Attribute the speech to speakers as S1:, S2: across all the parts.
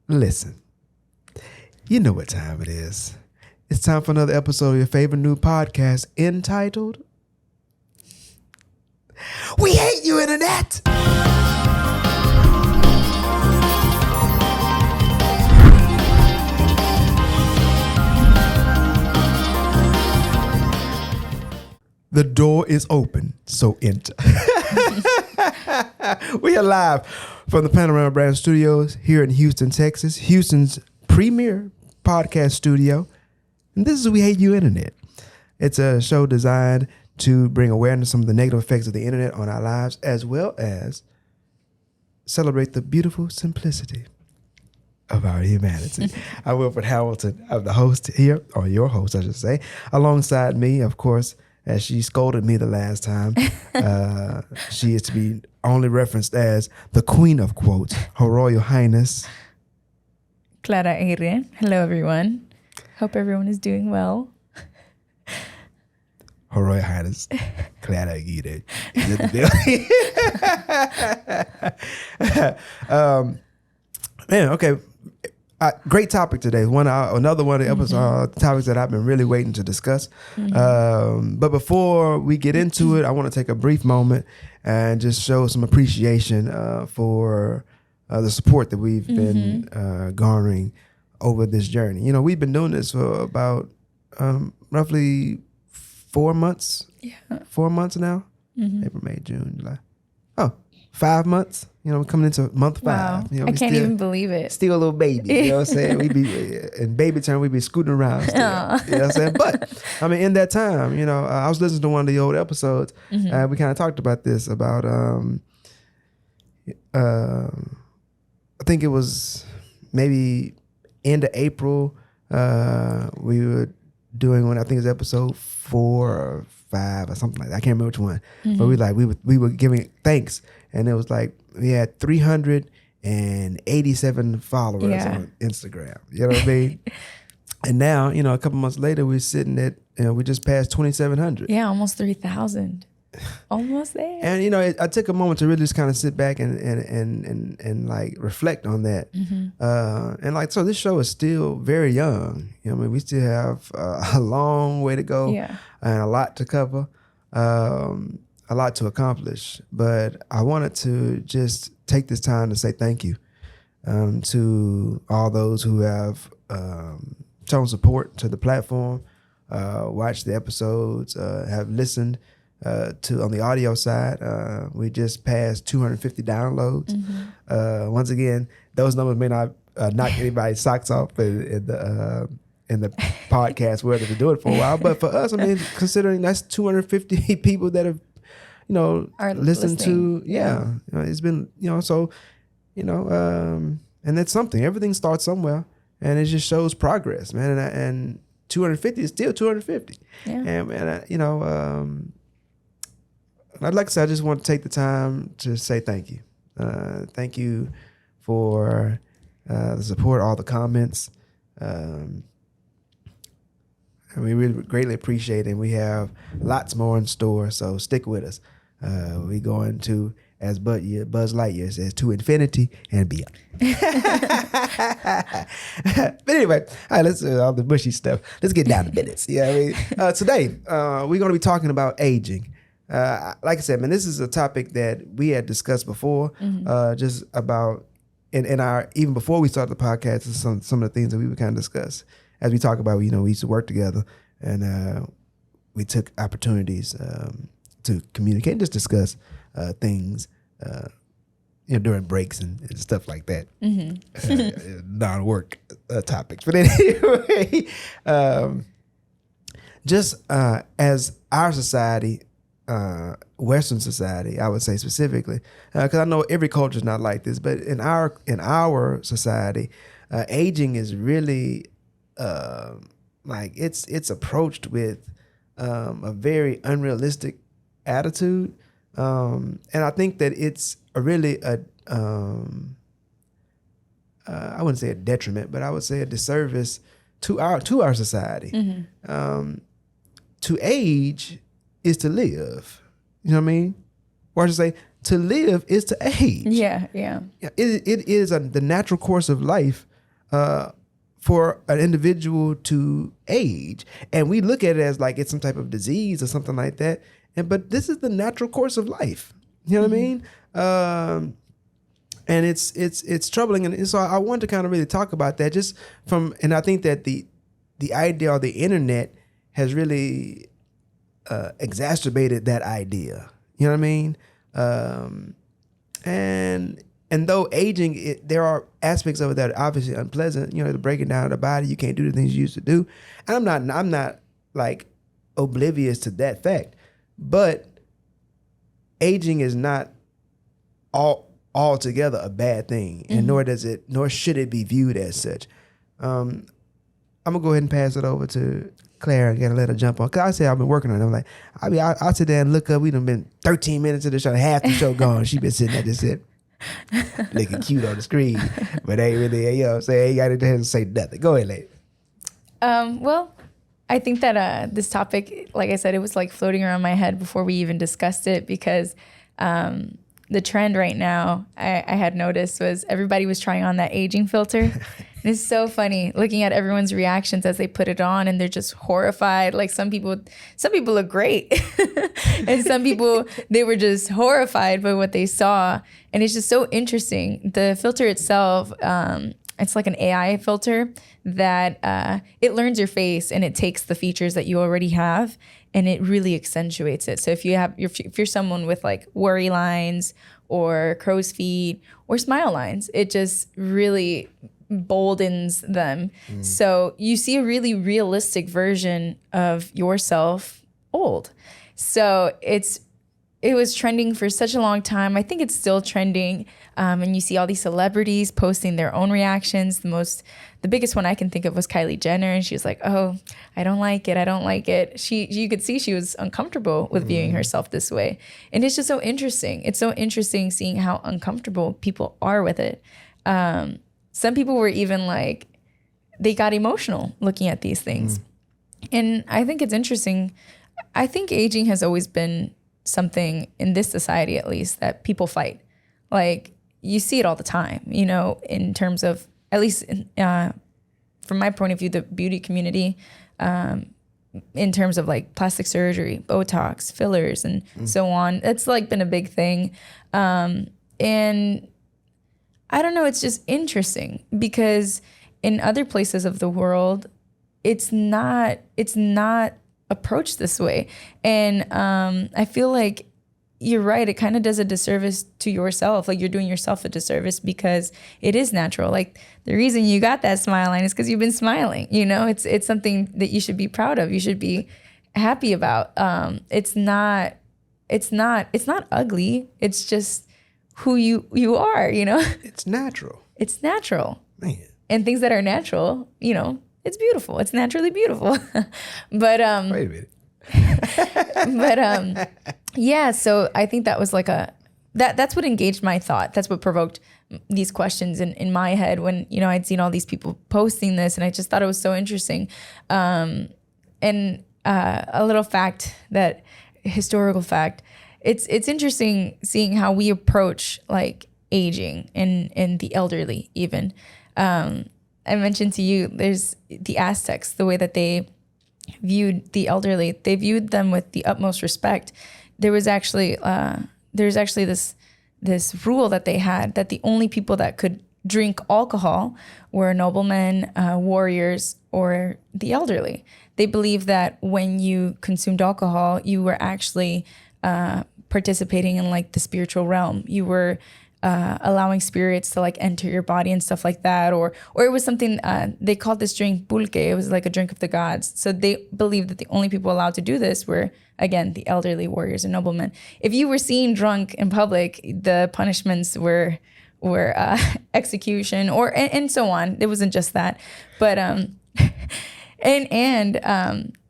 S1: Listen, you know what time it is. It's time for another episode of your favorite new podcast entitled We Hate You, Internet! The door is open, so enter. We are live from the Panorama Brand Studios here in Houston, Texas, Houston's premier podcast studio. And this is We Hate You, Internet. It's a show designed to bring awareness to some of the negative effects of the internet on our lives, as well as celebrate the beautiful simplicity of our humanity. I'm Wilfred Hamilton. I'm the host here, or your host, I should say. Alongside me, of course, as she scolded me the last time, she is to be only referenced as the Queen of Quotes, Her Royal Highness
S2: Clara Aire. Hello, everyone. Hope everyone is doing well.
S1: Her Royal Highness Clara Aire is in the building. Man, okay. Great topic today. Another one of the episode topics that I've been really waiting to discuss. But before we get into it, I want to take a brief moment and just show some appreciation for the support that we've been garnering over this journey. You know, we've been doing this for about roughly 4 months. Yeah. 4 months now. April, May, June, July. 5 months. You know, we're coming into month 5.
S2: Wow.
S1: You know,
S2: I can't even believe it.
S1: Still a little baby. You know what I'm saying? We be in baby term, we be scooting around still. You know what I'm saying? But I mean, in that time, you know, I was listening to one of the old episodes. We kind of talked about this about I think it was maybe end of April. We were doing one, I think it was episode 4 or 5 or something like that. I can't remember which one. But we were giving thanks, and it was like we had 387 followers on Instagram. You know what I mean? And now, you know, a couple months later, we're sitting at, you know, we just passed 2,700.
S2: Yeah, almost 3,000. Almost there.
S1: And, you know, I took a moment to really just kind of sit back and like reflect on that. And like, so this show is still very young. You know, I mean, we still have a long way to go and a lot to cover, a lot to accomplish. But I wanted to just take this time to say thank you to all those who have shown support to the platform, watched the episodes, have listened to on the audio side. We just passed 250 downloads. Once again, those numbers may not knock anybody's socks off in the podcast world to do it for a while, but for us, I mean, considering that's 250 people that have, you know, listened to, you know, it's been, you know, so, you know, and that's something. Everything starts somewhere, and it just shows progress, man. And 250 is still 250. Yeah. And you know, I'd like to say, I just want to take the time to say thank you. Thank you for the support, all the comments. And we really greatly appreciate it. And we have lots more in store, so stick with us. We going to, as Buzz Lightyear says, to infinity and beyond. But anyway, all right, let's all the mushy stuff. Let's get down to business. Yeah, I mean, today we're going to be talking about aging. Like I said, man, this is a topic that we had discussed before, just about in our, even before we started the podcast, some of the things that we would kind of discuss as we talk about, you know, we used to work together, and we took opportunities to communicate and just discuss things, you know, during breaks and stuff like that. Non-work topics. But anyway, just as our society, Western society, I would say specifically, because I know every culture is not like this, but in our society, aging is really like it's approached with a very unrealistic attitude, and I think that it's I wouldn't say a detriment, but I would say a disservice to our society. To age is to live. You know what I mean? Or I should say, to live is to age.
S2: Yeah.
S1: It is the natural course of life for an individual to age. And we look at it as like it's some type of disease or something like that. But this is the natural course of life. You know what I mean? And it's troubling. And so I want to kind of really talk about that and I think that the idea of the internet has really exacerbated that idea. You know what I mean? And though aging, there are aspects of it that are obviously unpleasant. You know, the breaking down of the body, you can't do the things you used to do. And I'm not like oblivious to that fact. But aging is not altogether a bad thing, and nor should it be viewed as such. I'm gonna go ahead and pass it over to Claire and get a little jump on. Cause I said I've been working on it. I'm like, I'll sit there and look up. We done been 13 minutes of the show, half the show gone. She been sitting there just sitting, looking cute on the screen, but ain't really, you know what I'm saying, ain't got anything to say nothing. Go ahead, lady.
S2: Well, I think that this topic, like I said, it was like floating around my head before we even discussed it, because the trend right now I had noticed was everybody was trying on that aging filter. And it's so funny looking at everyone's reactions as they put it on, and they're just horrified. Like some people look great and some people, they were just horrified by what they saw. And it's just so interesting. The filter itself, it's like an AI filter that it learns your face and it takes the features that you already have and it really accentuates it. So if you're someone with like worry lines or crow's feet or smile lines, it just really boldens them. So you see a really realistic version of yourself old. So it was trending for such a long time. I think it's still trending. And you see all these celebrities posting their own reactions. The biggest one I can think of was Kylie Jenner. And she was like, oh, I don't like it. I don't like it. You could see she was uncomfortable with viewing herself this way. And it's just so interesting. It's so interesting seeing how uncomfortable people are with it. Some people were even like, they got emotional looking at these things. And I think it's interesting. I think aging has always been something in this society, at least, that people fight. Like you see it all the time, you know, in terms of, at least from my point of view, the beauty community, in terms of like plastic surgery, Botox, fillers, and so on. It's like been a big thing. And I don't know, it's just interesting because in other places of the world, it's not approached this way. And I feel like you're right. It kind of does a disservice to yourself. Like you're doing yourself a disservice because it is natural. Like the reason you got that smile line is because you've been smiling. You know, it's something that you should be proud of. You should be happy about. It's not ugly. It's just who you are. You know,
S1: it's natural.
S2: It's natural.
S1: Man.
S2: And things that are natural, you know, it's beautiful. It's naturally beautiful. But
S1: wait a minute.
S2: But yeah, so I think that was like that's what engaged my thought. That's what provoked these questions in my head when, you know, I'd seen all these people posting this and I just thought it was so interesting. And a little historical fact, it's interesting seeing how we approach like aging and the elderly even. I mentioned to you, there's the Aztecs, the way that they viewed the elderly, they viewed them with the utmost respect. There's actually this rule that they had that the only people that could drink alcohol were noblemen, warriors, or the elderly. They believed that when you consumed alcohol, you were actually participating in like the spiritual realm. You were allowing spirits to like enter your body and stuff like that, or it was something they called this drink pulque. It was like a drink of the gods. So they believed that the only people allowed to do this were, again, the elderly, warriors, and noblemen. If you were seen drunk in public, the punishments were execution and so on. It wasn't just that, but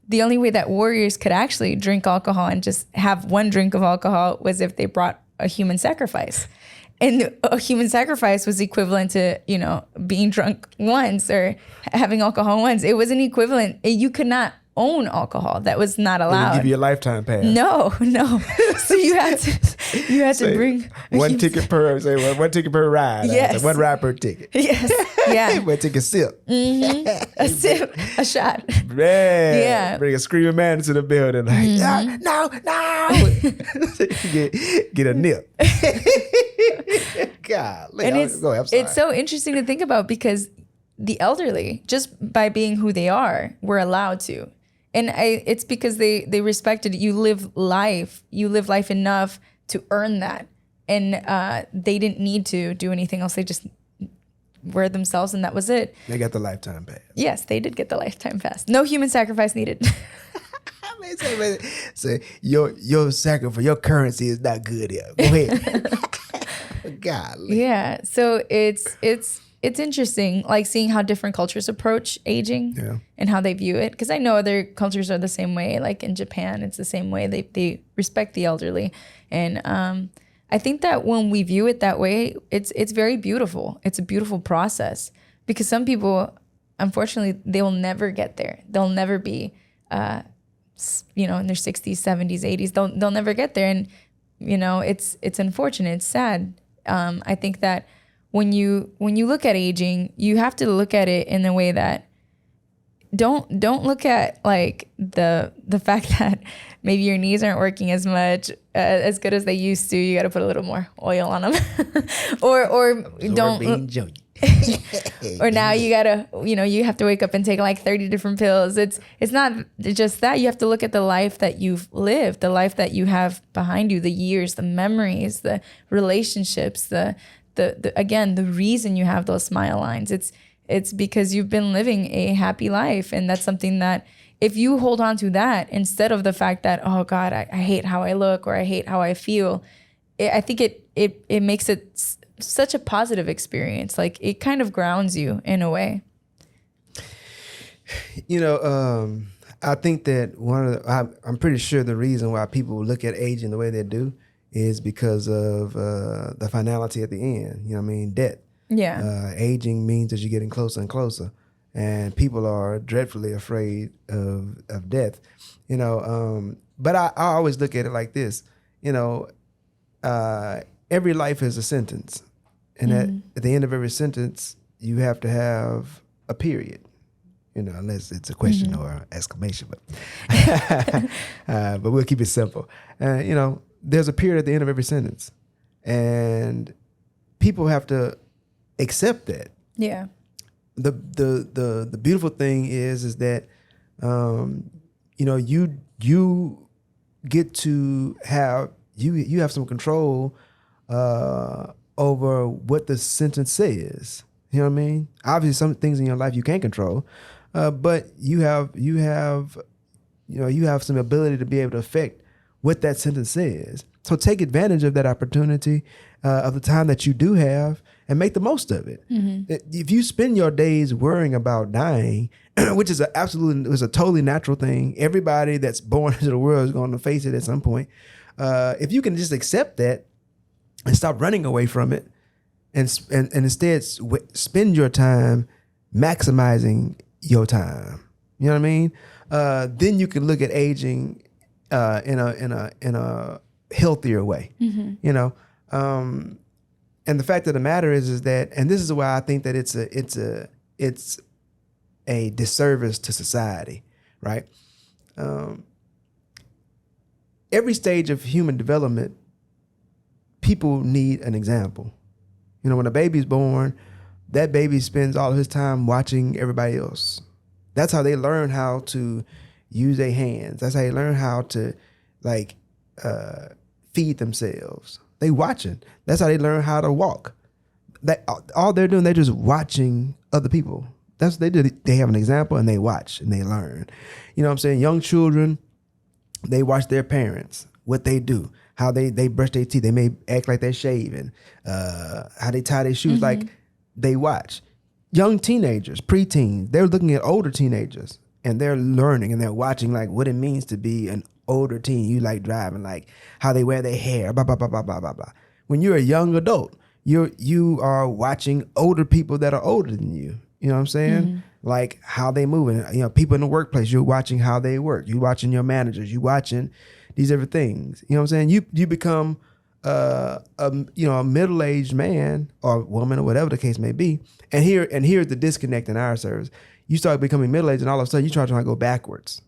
S2: the only way that warriors could actually drink alcohol and just have one drink of alcohol was if they brought a human sacrifice. And a human sacrifice was equivalent to, being drunk once or having alcohol once. It wasn't equivalent. You could not own alcohol. That was not
S1: They
S2: allowed.
S1: give you a lifetime pass.
S2: No. So you had to bring
S1: one ticket per ride.
S2: Yes.
S1: One ride per ticket.
S2: Yes. Yeah.
S1: One ticket sip.
S2: A sip, a shot.
S1: Man.
S2: Yeah.
S1: Bring a screaming man into the building. Like, no. get a nip. God.
S2: And
S1: I'm sorry.
S2: it's so interesting to think about because the elderly, just by being who they are, were allowed to. And it's because they respected you live life enough to earn that. And they didn't need to do anything else. They just were themselves and that was it.
S1: They got the lifetime pass.
S2: Yes, they did get the lifetime pass. No human sacrifice needed.
S1: Say your sacrifice, your currency is not good here. Go ahead. Golly.
S2: Yeah. So it's interesting, like seeing how different cultures approach aging and how they view it. Because I know other cultures are the same way. Like in Japan, it's the same way. They respect the elderly, and I think that when we view it that way, it's very beautiful. It's a beautiful process because some people, unfortunately, they will never get there. They'll never be, in their 60s, 70s, 80s. They'll never get there, and it's unfortunate. It's sad. I think that when you look at aging, you have to look at it in a way that don't look at like the fact that maybe your knees aren't working as much as good as they used to. You got to put a little more oil on them, or don't. Or now you gotta, you have to wake up and take like 30 different pills. It's not just that. You have to look at the life that you've lived, the life that you have behind you, the years, the memories, the relationships, the again, the reason you have those smile lines. It's because you've been living a happy life. And that's something that if you hold on to that instead of the fact that, oh God, I hate how I look or I hate how I feel, I think it makes it such a positive experience. Like it kind of grounds you in a way.
S1: I think that I'm pretty sure the reason why people look at aging the way they do is because of the finality at the end. Death.
S2: Yeah.
S1: Aging means that you're getting closer and closer, and people are dreadfully afraid of death. But I always look at it like this. Every life is a sentence, and at the end of every sentence, you have to have a period. Unless it's a question or an exclamation, but we'll keep it simple. There's a period at the end of every sentence, and people have to accept that.
S2: Yeah.
S1: The beautiful thing is that you get to have you have some control over what the sentence says. You know what I mean? Obviously, some things in your life you can't control, but you have some ability to be able to affect what that sentence says. So take advantage of that opportunity of the time that you do have and make the most of it. Mm-hmm. If you spend your days worrying about dying, which is a totally natural thing. Everybody that's born into the world is going to face it at some point. If you can just accept that and stop running away from it and instead spend your time maximizing your time, you know what I mean? Then you can look at aging in a healthier way, and the fact of the matter is that, and this is why I think that it's a disservice to society, right? Every stage of human development, people need an example. When a baby's born, that baby spends all of his time watching everybody else. That's how they learn how to use their hands. That's how they learn how to feed themselves. They watching. That's how they learn how to walk. All they're doing, they're just watching other people. That's what they do. They have an example and they watch and they learn. You know what I'm saying? Young children, they watch their parents, what they do, how they brush their teeth. They may act like they're shaving, how they tie their shoes, like they watch. Young teenagers, preteens, they're looking at older teenagers and they're learning and they're watching like what it means to be an older teen. You like driving, like how they wear their hair, blah, blah, blah, blah, blah, blah, blah. When you're a young adult, you are watching older people that are older than you. You know what I'm saying? like how they moving. You know, people in the workplace, you're watching how they work. You watching your managers. You watching these different things. You know what I'm saying? You become a middle-aged man or woman or whatever the case may be. And here's the disconnect in our service. You start becoming middle-aged, and all of a sudden you start trying to go backwards.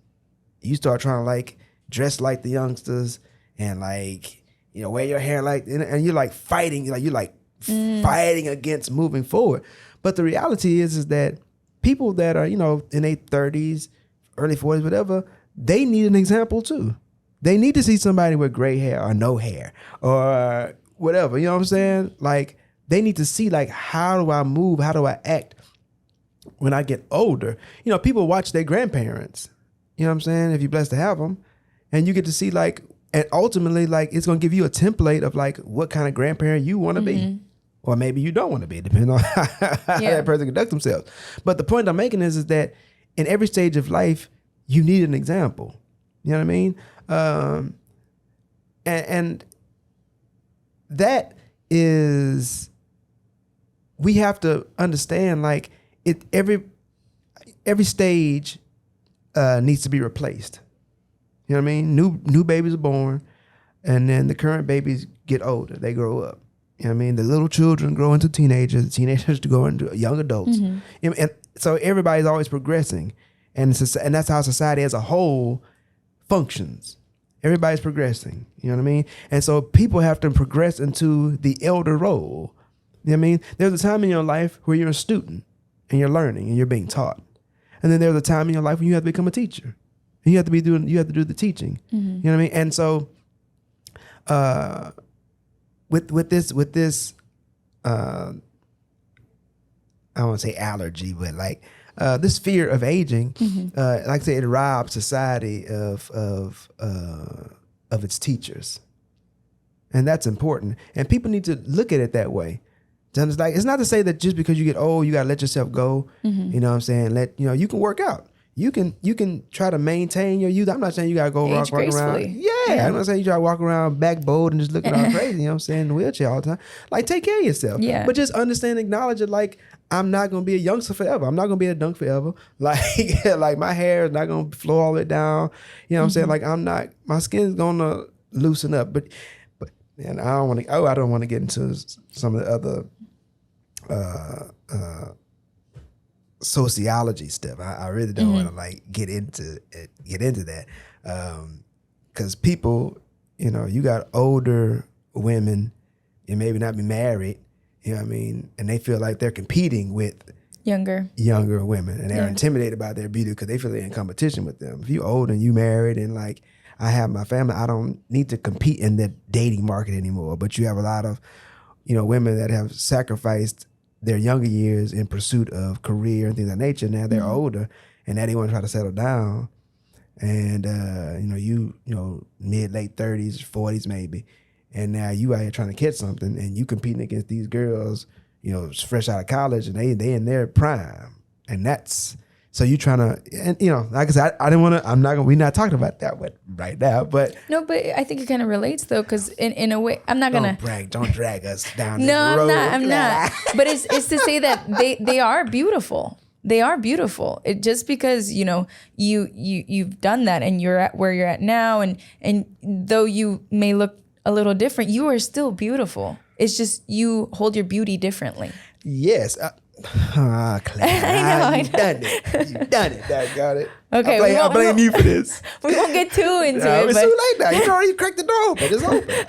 S1: You start trying to like dress like the youngsters and like, you know, wear your hair like, and you're like fighting, fighting against moving forward. But the reality is that people that are, you know, in their 30s, early 40s, whatever, they need an example too. They need to see somebody with gray hair or no hair or whatever. You know what I'm saying? Like, they need to see, like, how do I move? How do I act when I get older? You know, people watch their grandparents. You know what I'm saying? If you're blessed to have them. And you get to see, like, and ultimately, like, it's going to give you a template of, like, what kind of grandparent you want to be. Or maybe you don't want to be, depending on how that person conducts themselves. But the point I'm making is that in every stage of life, you need an example. You know what I mean? And that is, we have to understand, like, every stage needs to be replaced. You know what I mean? New babies are born, and then the current babies get older. They grow up. You know what I mean? The little children grow into teenagers. The teenagers to go into young adults. And so everybody's always progressing, and that's how society as a whole functions. Everybody's progressing. You know what I mean? And so people have to progress into the elder role. You know what I mean? There's a time in your life where you're a student and you're learning and you're being taught, and then there's a time in your life when you have to become a teacher. And you have to do the teaching. You know what I mean? And so, with this, I don't want to say allergy, but like this fear of aging, like I say, it robs society of its teachers, and that's important. And people need to look at it that way. It's not to say that just because you get old, you gotta let yourself go. You know what I'm saying? You can work out. You can try to maintain your youth. I'm not saying you gotta go walk around. Yeah, I'm not saying you try to walk around back bold and just looking all crazy. You know what I'm saying? In the wheelchair all the time. Like, take care of yourself.
S2: Yeah.
S1: But just understand, acknowledge it. Like, I'm not gonna be a youngster forever. I'm not gonna be a dunk forever. Like, like my hair is not gonna flow all the way down. You know what I'm saying? Like, my skin's gonna loosen up. But and I don't want to get into some of the other sociology stuff. I really don't want to like get into that, because people, you know, you got older women and maybe not be married, you know what I mean, and they feel like they're competing with younger women, and they're intimidated by their beauty because they feel they're in competition with them. If you old and you married and like I have my family, I don't need to compete in the dating market anymore. But you have a lot of, you know, women that have sacrificed their younger years in pursuit of career and things of that nature. Now they're older, and now they want to try to settle down. And you know, mid late 30s, 40s maybe, and now you out here trying to catch something, and you competing against these girls, you know, fresh out of college, and they in their prime, and that's so you trying to, and you know, like I said, I didn't want to. We're not talking about that right now, but
S2: no, but I think it kind of relates though, because in a way, I'm not gonna
S1: don't drag us down.
S2: No,
S1: this road.
S2: I'm not. But it's to say that they are beautiful. They are beautiful. It just because, you know, you've done that and you're at where you're at now, and though you may look a little different, you are still beautiful. It's just you hold your beauty differently.
S1: Yes.
S2: I know.
S1: You've done it. That got it.
S2: Okay,
S1: I blame you for this.
S2: We won't get too into it.
S1: It's too late now. You already cracked the door open. It's open.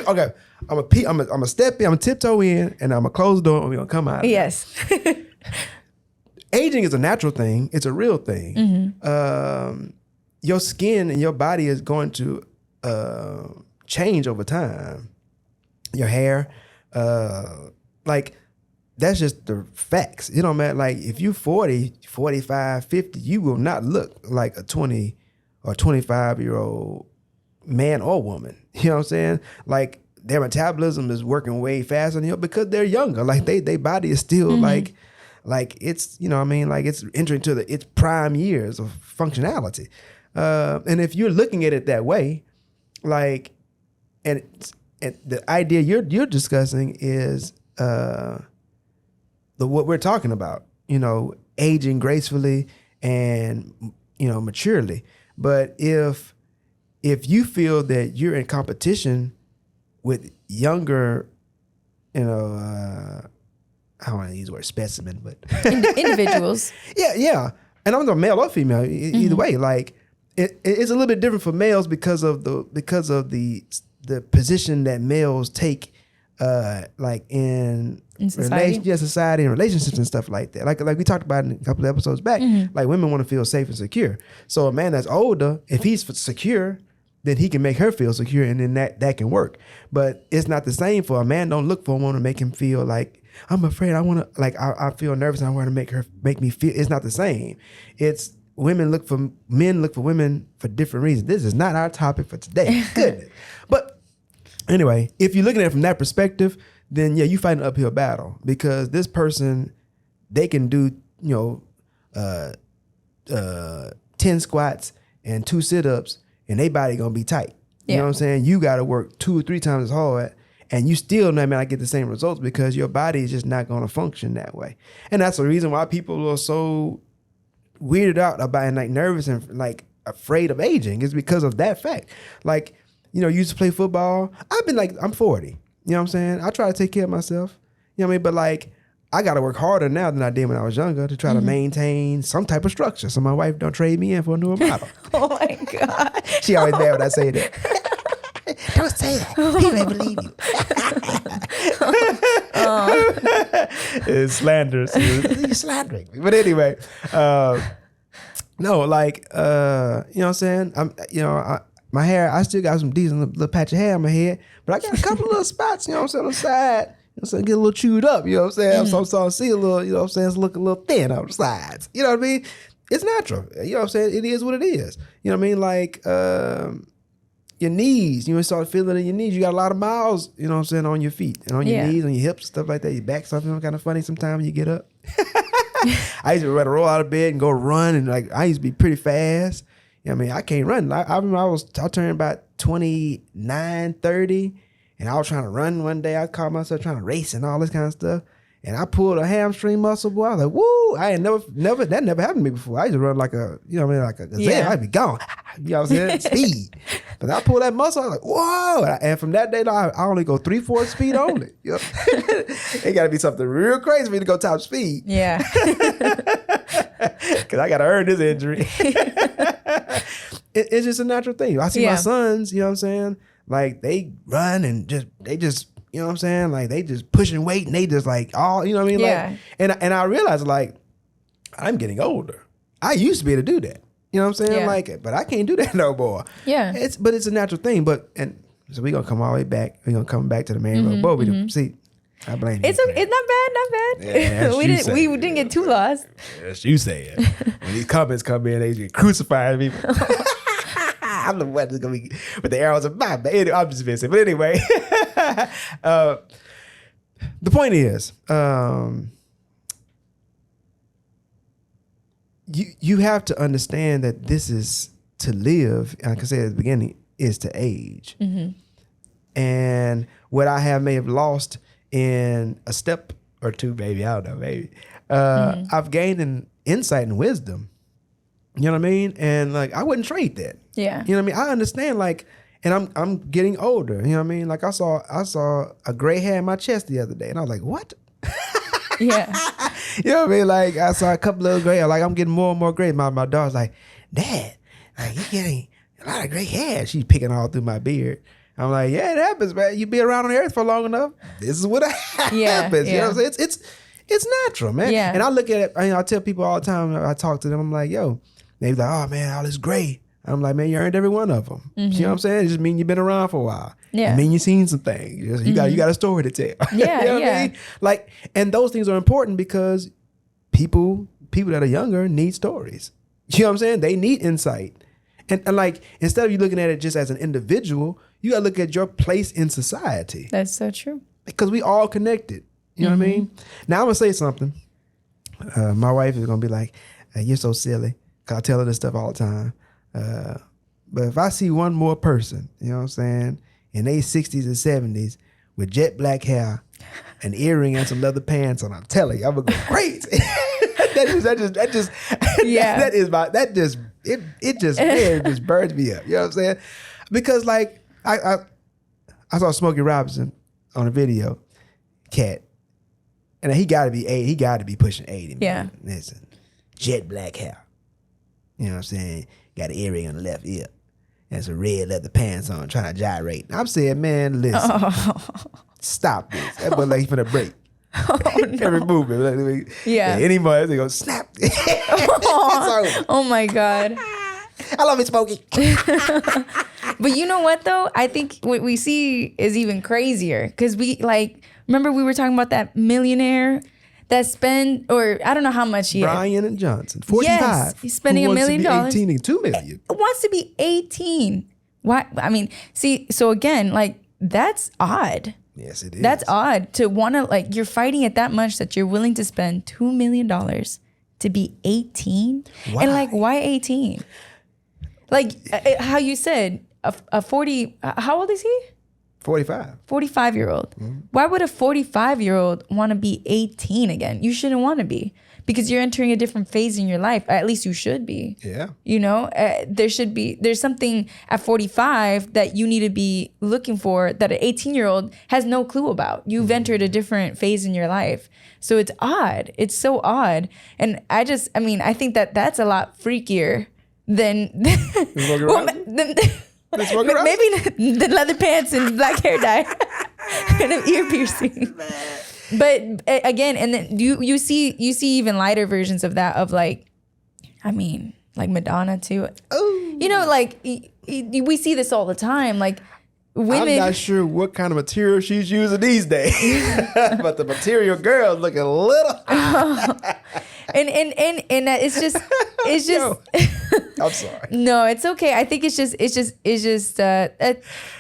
S1: Okay. I'm a step in. I'm a tiptoe in, and I'm gonna close the door, and we're gonna come out.
S2: Yes.
S1: Aging is a natural thing. It's a real thing. Your skin and your body is going to change over time. Your hair, like, that's just the facts. You know, man, like if you 40, 45, 50, you will not look like a 20 or 25-year-old man or woman. You know what I'm saying? Like, their metabolism is working way faster than you because they're younger. Like, they body is still like it's, you know what I mean? Like, it's entering to its prime years of functionality. And if you're looking at it that way, like, and the idea you're discussing is what we're talking about, you know, aging gracefully and, maturely. But if you feel that you're in competition with younger, I don't want to use the word specimen, but
S2: individuals.
S1: Yeah. And I'm not male or female, either way. Like it's a little bit different for males because of the position that males take, like in
S2: society.
S1: Society and relationships and stuff like that. Like we talked about in a couple of episodes back. Like women want to feel safe and secure. So a man that's older, if he's secure, then he can make her feel secure, and then that can work. But it's not the same for a man. Don't look for a woman to make him feel like, I'm afraid I want to, like, I feel nervous and I want to make me feel. It's not the same. It's men look for women for different reasons. This is not our topic for today. Goodness. But anyway, if you're looking at it from that perspective, then yeah, you fight an uphill battle, because this person, they can do 10 squats and 2 sit-ups, and they body gonna be tight. You know what I'm saying? You got to work 2 or 3 times as hard, and you still may not get the same results because your body is just not going to function that way. And that's the reason why people are so weirded out about and like nervous and like afraid of aging, is because of that fact. Like, you used to play football. I've been like, I'm 40. You know what I'm saying? I try to take care of myself. You know what I mean? But like, I got to work harder now than I did when I was younger to try to maintain some type of structure, so my wife don't trade me in for a newer model.
S2: Oh my God.
S1: She always mad when I say that. Don't say that. People ain't believe you. It's slanderous. You're slandering me. But anyway, no, like, you know what I'm saying? My hair, I still got some decent little patch of hair on my head, but I got a couple of little spots, you know what I'm saying, on the side. So get a little chewed up, you know what I'm saying? So I'm starting to see a little, you know what I'm saying, it's looking a little thin on the sides. You know what I mean? It's natural. You know what I'm saying? It is what it is. You know what I mean? Like, your knees, you start feeling it in your knees. You got a lot of miles, you know what I'm saying, on your feet and on your knees, on your hips, stuff like that. Your back something kind of funny sometimes when you get up. I used to roll out of bed and go run, and like I used to be pretty fast. You know what I mean? I can't run. I remember I turned about 29, 30, and I was trying to run one day. I caught myself trying to race and all this kind of stuff. And I pulled a hamstring muscle, boy. I was like, woo! I ain't that never happened to me before. I used to run like a, you know what I mean, like a gazelle. Yeah. I'd be gone. You know what I'm saying? Speed. But I pulled that muscle, I was like, whoa! And from that day on, I only go 3/4 speed only. You know? It gotta be something real crazy for me to go top speed.
S2: Yeah.
S1: Cause I gotta earn this injury. It's just a natural thing. I see my sons, you know what I'm saying? Like they run and they just you know what I'm saying? Like they just pushing weight and they just like all, you know what I mean?
S2: Yeah.
S1: Like, and I realized like I'm getting older. I used to be able to do that. You know what I'm saying?
S2: Yeah.
S1: Like, but I can't do that no more.
S2: Yeah.
S1: But it's a natural thing. So we're gonna come all the way back. We're gonna come back to the main road. Boy, we see, I blame you.
S2: It's not bad.
S1: Yeah,
S2: we didn't get too lost.
S1: That's you saying. When these comments come in, they get crucifying people. I'm the one that's gonna be with the arrows of my back. I'm just messing. But anyway, the point is, you have to understand that this is to live. Like I said at the beginning, is to age. Mm-hmm. And what I may have lost in a step or two, baby, I don't know, maybe. I've gained an insight and wisdom. You know what I mean? And like I wouldn't trade that.
S2: Yeah.
S1: You know what I mean? I understand like, and I'm getting older. You know what I mean? Like I saw a gray hair in my chest the other day, and I was like, what?
S2: Yeah.
S1: You know what I mean? Like I saw a couple of gray hair. Like I'm getting more and more gray. My daughter's like, Dad, like you getting a lot of gray hair. She's picking all through my beard. I'm like, yeah, it happens, man. You be around on the earth for long enough. This is what happens.
S2: Yeah.
S1: You know what I'm saying? It's natural, man.
S2: Yeah.
S1: And I look at it, I tell people all the time, I talk to them, I'm like, yo, they be like, oh man, all this gray. I'm like, man, you earned every one of them. Mm-hmm. You know what I'm saying? It just mean you've been around for a while.
S2: Yeah.
S1: It mean you've seen some things. You got a story to tell.
S2: Yeah,
S1: you know what I mean? Like, and those things are important because people that are younger need stories. You know what I'm saying? They need insight. And like, instead of you looking at it just as an individual, you got to look at your place in society.
S2: That's so true. Because
S1: we all connected. You know what I mean? Now, I'm going to say something. My wife is going to be like, you're so silly. Because I tell her this stuff all the time. But if I see one more person, you know what I'm saying, in their 60s and 70s with jet black hair, an earring and some leather pants on, I'm telling you, I'm going to go crazy. that just
S2: Yeah.
S1: it just burns me up. You know what I'm saying? Because like I saw Smokey Robinson on a video, cat, and he got to be 80. He got to be pushing 80.
S2: Yeah.
S1: Man. Listen, jet black hair. You know what I'm saying? Got an earring on the left ear. And some red leather pants on, trying to gyrate. I'm saying, man, listen, stop this. That boy like he finna break.
S2: Oh, no.
S1: Every movement. Like,
S2: Yeah.
S1: Any more, they go snap.
S2: Oh my God.
S1: I love it, Smokey.
S2: But you know what though? I think what we see is even crazier because remember we were talking about that millionaire that spend, or I don't know how much he
S1: Brian and Johnson, 45.
S2: Yes, he's spending $1 million.
S1: 18 and $2 million.
S2: Wants to be 18. Why? I mean, see, so again, like that's odd.
S1: Yes, it is.
S2: That's odd to want to, like, you're fighting it that much that you're willing to spend $2 million to be 18.
S1: Why?
S2: And like, why 18? Like how you said, a 40, how old is he?
S1: 45.
S2: 45-year-old. Mm-hmm. Why would a 45-year-old want to be 18 again? You shouldn't want to be, because you're entering a different phase in your life. At least you should be.
S1: Yeah.
S2: You know, there's something at 45 that you need to be looking for that an 18-year-old has no clue about. You've entered a different phase in your life. So it's odd. It's so odd. And I think that's a lot freakier than maybe the leather pants and black hair dye and an ear piercing. But again, and then you see even lighter versions of that, of like Madonna too. Oh, you know, like we see this all the time. Like women.
S1: I'm not sure what kind of material she's using these days, but the material girl's looking a little.
S2: And it's just
S1: Yo, I'm sorry.
S2: No, it's okay. I think it's just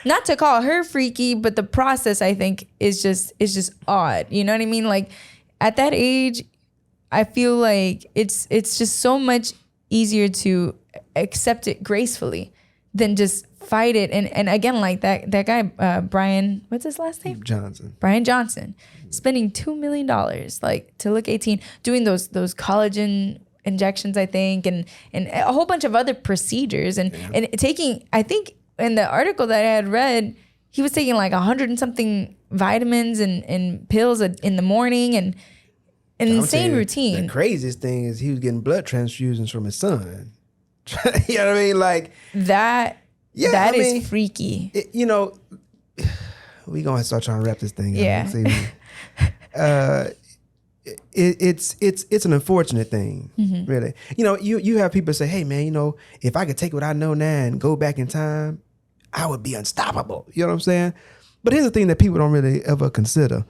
S2: not to call her freaky, but the process, I think, is just odd. You know what I mean? Like at that age, I feel like it's just so much easier to accept it gracefully than just fight it. And again, like that guy, Brian, what's his last name? Brian Johnson, spending $2 million like to look 18, doing those collagen injections, I think, and a whole bunch of other procedures, and taking, I think in the article that I had read, he was taking like 100 and something vitamins and pills in the morning, and an insane routine.
S1: The craziest thing is he was getting blood transfusions from his son. You know what I mean? Like
S2: that. Yeah, that is freaky.
S1: We gonna start trying to wrap this thing up.
S2: Yeah.
S1: It's an unfortunate thing, really. You have people say, hey man, if I could take what I know now and go back in time, I would be unstoppable. You know what I'm saying? But here's the thing that people don't really ever consider.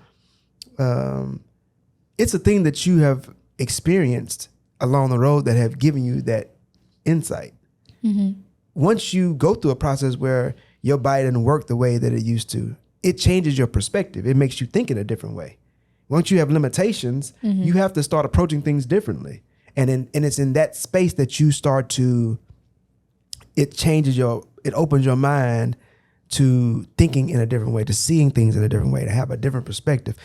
S1: It's a thing that you have experienced along the road that have given you that insight. Mm-hmm. Once you go through a process where your body doesn't work the way that it used to, it changes your perspective. It makes you think in a different way. Once you have limitations, you have to start approaching things differently. And it's in that space that you start to, it opens your mind to thinking in a different way, to seeing things in a different way, to have a different perspective.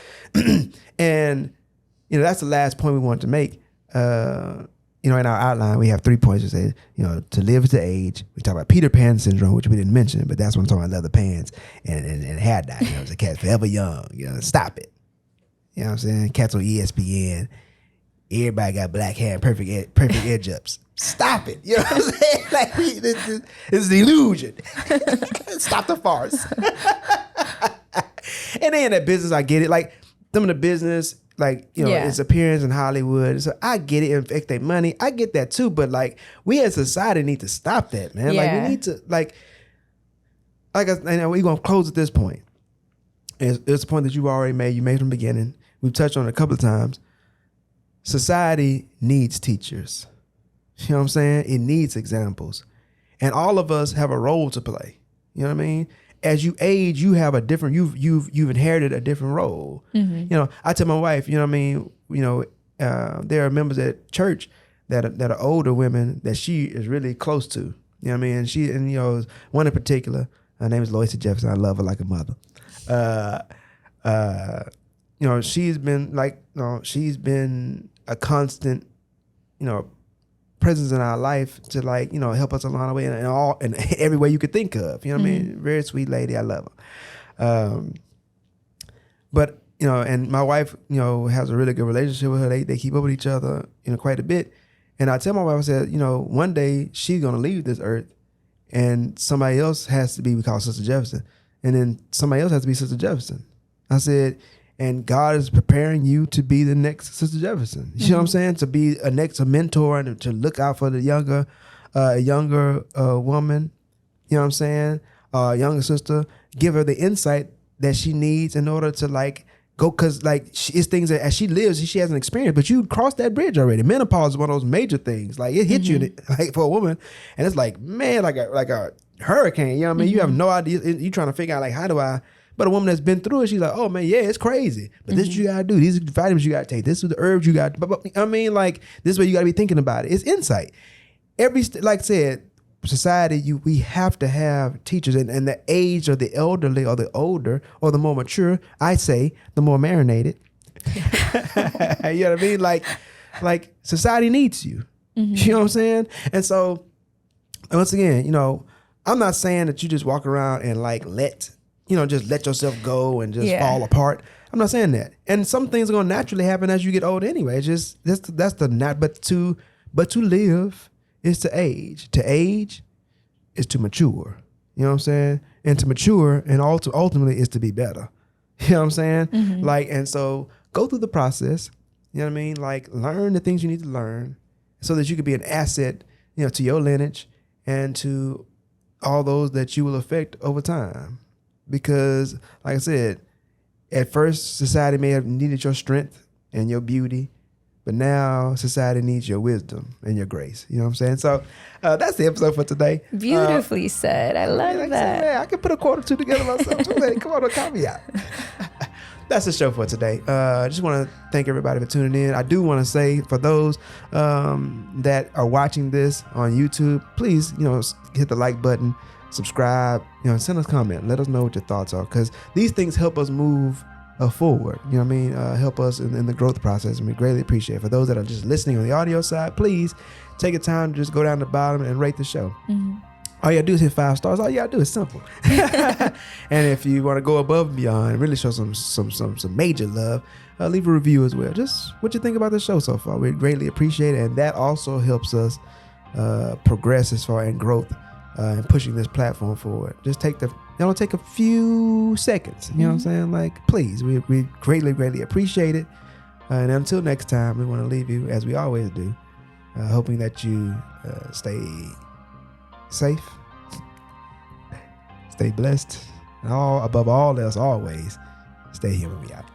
S1: And, that's the last point we wanted to make. In our outline, we have 3 points. We say, to live is to age. We talk about Peter Pan syndrome, which we didn't mention, but that's when I'm talking about leather pants and hair dye. The cat's forever young. Stop it. You know what I'm saying? Cats on ESPN. Everybody got black hair and perfect edge ups. Stop it. You know what I'm saying? Like, this is the illusion. Stop the farce. And then that business, I get it. Like, some of the business, its appearance in Hollywood. So I get it. It affects their money. I get that too. But we as society need to stop that, man.
S2: Yeah.
S1: We need to we're gonna close at this point. It's a point that you already made. You made from the beginning. We've touched on it a couple of times. Society needs teachers. You know what I'm saying? It needs examples, and all of us have a role to play. You know what I mean? As you age, you have a different. You've inherited a different role. Mm-hmm. I tell my wife, there are members at church that are older women that she is really close to. You know what I mean? And one in particular, her name is Lois Jefferson. I love her like a mother. She's been she's been a constant presence in our life to like, help us along the way in every way you could think of. You know what I mean? Very sweet lady. I love her. But, and my wife, has a really good relationship with her. They keep up with each other, quite a bit. And I tell my wife, I said, one day she's going to leave this earth and somebody else has to be, we call Sister Jefferson. And then somebody else has to be Sister Jefferson. I said, and God is preparing you to be the next Sister Jefferson. You know what I'm saying? To be a mentor and to look out for the younger woman. You know what I'm saying? Younger sister. Give her the insight that she needs in order to like go, because like it's things that as she lives, she hasn't experienced. But you crossed that bridge already. Menopause is one of those major things. Like it hit you like for a woman, and it's like man, like a hurricane. You know what I mean? You have no idea. You trying to figure out like how do I. But a woman that's been through it, she's like, oh man, yeah, it's crazy. But this is what you gotta do. These are the vitamins you gotta take. This is the herbs you got. But I mean, like, this is what you gotta be thinking about it. It's insight. Like I said, society, we have to have teachers, and the age of the elderly or the older or the more mature, I say, the more marinated. You know what I mean? Like society needs you. You know what I'm saying? And so, once again, I'm not saying that you just walk around and like just let yourself go and just fall apart. I'm not saying that. And some things are gonna naturally happen as you get older anyway. It's just that's the not. But to live is to age. To age is to mature. You know what I'm saying? And to mature and ultimately is to be better. You know what I'm saying? Like, and so go through the process. You know what I mean? Like learn the things you need to learn so that you can be an asset, to your lineage and to all those that you will affect over time. Because, like I said, at first society may have needed your strength and your beauty, but now society needs your wisdom and your grace. You know what I'm saying? So that's the episode for today.
S2: Beautifully said. I love that.
S1: I can put a quote or two together myself. Come on, call me out. That's the show for today. I just want to thank everybody for tuning in. I do want to say for those that are watching this on YouTube, please, hit the like button. Subscribe, send us a comment. Let us know what your thoughts are, because these things help us move forward. You know what I mean? Help us in the growth process, and we greatly appreciate it. For those that are just listening on the audio side, please take a time to just go down the bottom and rate the show. All you gotta do is hit 5 stars. All you gotta do is simple. And if you want to go above and beyond and really show some major love, leave a review as well. Just what you think about the show so far. We greatly appreciate it, and that also helps us progress as far in growth. And pushing this platform forward. Just take a few seconds. You know what I'm saying? Like, please, we greatly appreciate it. And until next time, we want to leave you as we always do, hoping that you stay safe, stay blessed, and above all else, always stay human. We out.